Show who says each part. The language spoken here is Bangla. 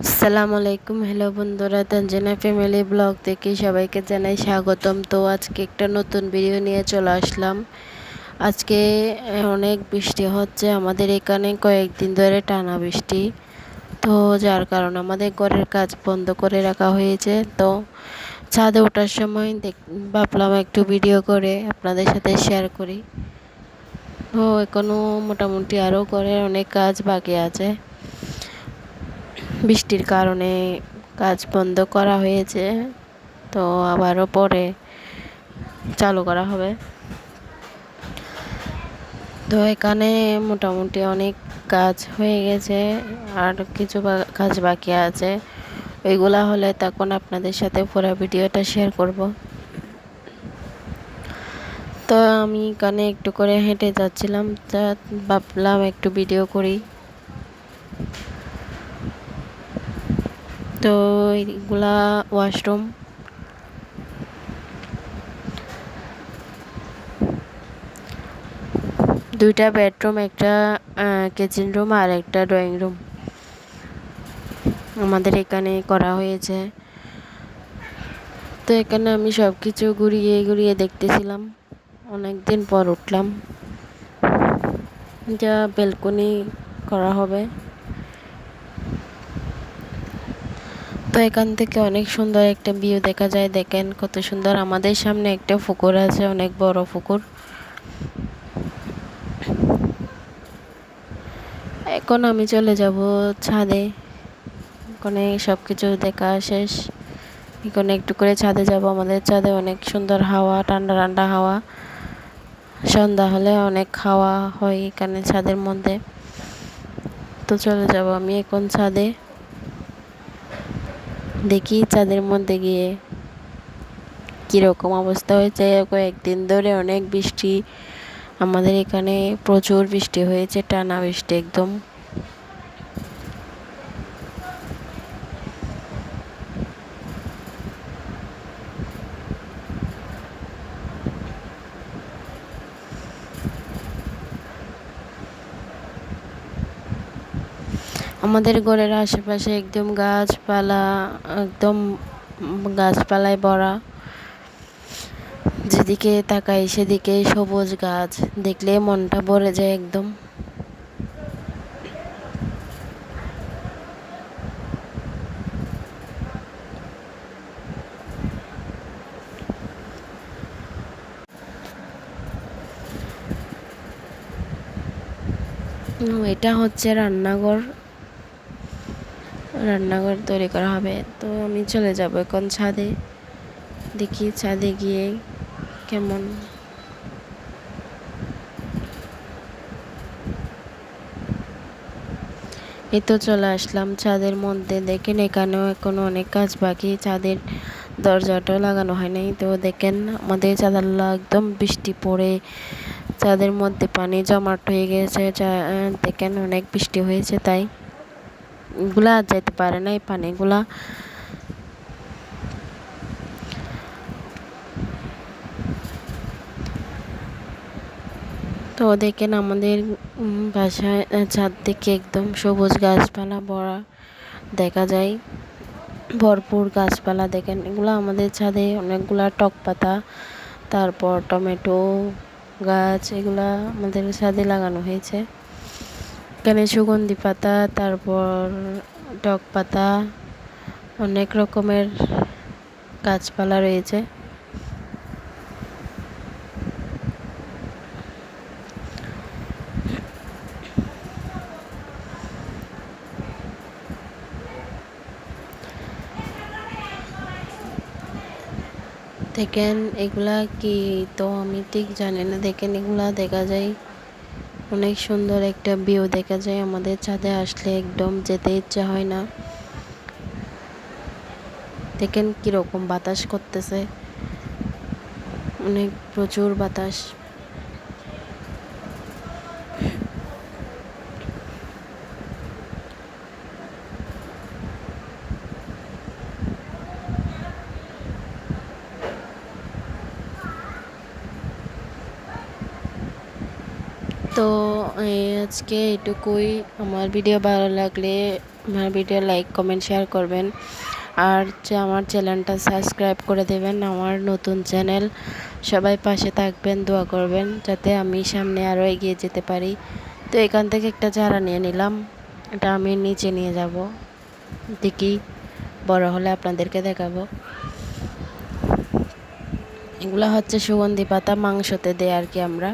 Speaker 1: আসসালামু আলাইকুম। হ্যালো বন্ধুরা, তানজিনা ফ্যামিলি ব্লগ থেকে সবাইকে জানাই স্বাগতম। তো আজকে একটা নতুন ভিডিও নিয়ে চলে আসলাম। আজকে অনেক বৃষ্টি হচ্ছে আমাদের এখানে, কয়েকদিন ধরে টানা বৃষ্টি। তো যার কারণে আমাদের ঘরের কাজ বন্ধ করে রাখা হয়েছে। তো ছাদে ওঠার সময় ভাবলাম একটু ভিডিও করে আপনাদের সাথে শেয়ার করি। তো এখনও মোটামুটি আরও ঘরের অনেক কাজ বাকি আছে। বৃষ্টির কারণে কাজ বন্ধ করা হয়েছে, তো আবারও পরে চালু করা হবে। তো এখানে মোটামুটি অনেক কাজ হয়ে গেছে, আর কিছু কাজ বাকি আছে। ওইগুলা হলে তখন আপনাদের সাথে পুরো ভিডিওটা শেয়ার করব। তো আমি এখানে একটু করে হেঁটে যাচ্ছিলাম, তা ভাবলাম একটু ভিডিও করি। তো এইগুলা ওয়াশরুম, দুইটা বেডরুম, একটা কিচেন রুম আর একটা ড্রয়িং রুম আমাদের এখানে করা হয়েছে। তো এখানে আমি সব কিছু ঘুরিয়ে ঘুরিয়ে দেখতেছিলাম। অনেক দিন পর উঠলাম, যা ব্যালকনি করা হবে। তো এখান থেকে অনেক সুন্দর একটা ভিউ দেখা যায়। দেখেন কত সুন্দর। আমাদের সামনে একটা পুকুর আছে, অনেক বড় পুকুর। এখন আমি চলে যাব ছাদে। ওখানে সব কিছু দেখা শেষ। এখানে একটু করে ছাদে যাব। আমাদের ছাদে অনেক সুন্দর হাওয়া, ঠান্ডা ঠান্ডা হাওয়া। সন্ধ্যা হলে অনেক হাওয়া হয় এখানে ছাদের মধ্যে। তো চলে যাব আমি এখন ছাদে। দেখি ছাদের মধ্যে গিয়ে কীরকম অবস্থা হয়েছে। কয়েকদিন ধরে অনেক বৃষ্টি, আমাদের এখানে প্রচুর বৃষ্টি হয়েছে, টানা বৃষ্টি একদম। আমাদের ঘরের আশেপাশে একদম গাছপালা, একদম গাছপালায় ভরা। যেদিকে তাকাই সেদিকে সবুজ গাছ, দেখলে মনটা ভরে যায় একদম। এটা হচ্ছে রান্নাঘর। রান্নাঘর তৈরি করা হবে। তো আমি চলে যাব এখন ছাদে। দেখি ছাদে গিয়ে কেমন। এই তো চলে আসলাম ছাদের মধ্যে। দেখেন এখানেও এখনো অনেক কাজ বাকি। ছাদের দরজাটাও লাগানো হয় নাই। তো দেখেন আমাদের চাঁদাল্লা একদম বৃষ্টি পড়ে ছাদের মধ্যে পানি জমাট হয়ে গেছে। দেখেন অনেক বৃষ্টি হয়েছে, তাই এগুলা আর যেতে পারে না এই পানিগুলা। তো দেখেন আমাদের বাসায় ছাদ থেকে একদম সবুজ গাছপালা ভরা দেখা যায়। ভরপুর গাছপালা দেখেন। এগুলো আমাদের ছাদে অনেকগুলা টক পাতা, তারপর টমেটো গাছ, এগুলা আমাদের ছাদে লাগানো হয়েছে। এখানে সুগন্ধি পাতা, তারপর টক পাতা, অনেক রকমের গাছপালা রয়েছে। দেখেন এগুলা কি, তো আমি ঠিক জানি না। দেখেন এগুলা দেখা যায়, অনেক সুন্দর একটা ভিউ দেখা যায়। আমাদের ছাদে আসলে একদম যেতে ইচ্ছা হয় না। দেখেন কিরকম বাতাস করতেছে, অনেক প্রচুর বাতাস। তো আজকে এটুকুই। আমার ভিডিও ভালো লাগলে আমার ভিডিও লাইক কমেন্ট শেয়ার করবেন, আর আমার চ্যানেলটা সাবস্ক্রাইব করে দেবেন। আমার নতুন চ্যানেল, সবাই পাশে থাকবেন, দোয়া করবেন যাতে আমি সামনে আরও এগিয়ে যেতে পারি। তো এখান থেকে একটা চারা নিয়ে নিলাম, এটা আমি নিচে নিয়ে যাব, দেখি বড় হলে আপনাদেরকে দেখাবো। এগুলো হচ্ছে সুগন্ধি পাতা, মাংসতে দেয় আর কি আমরা।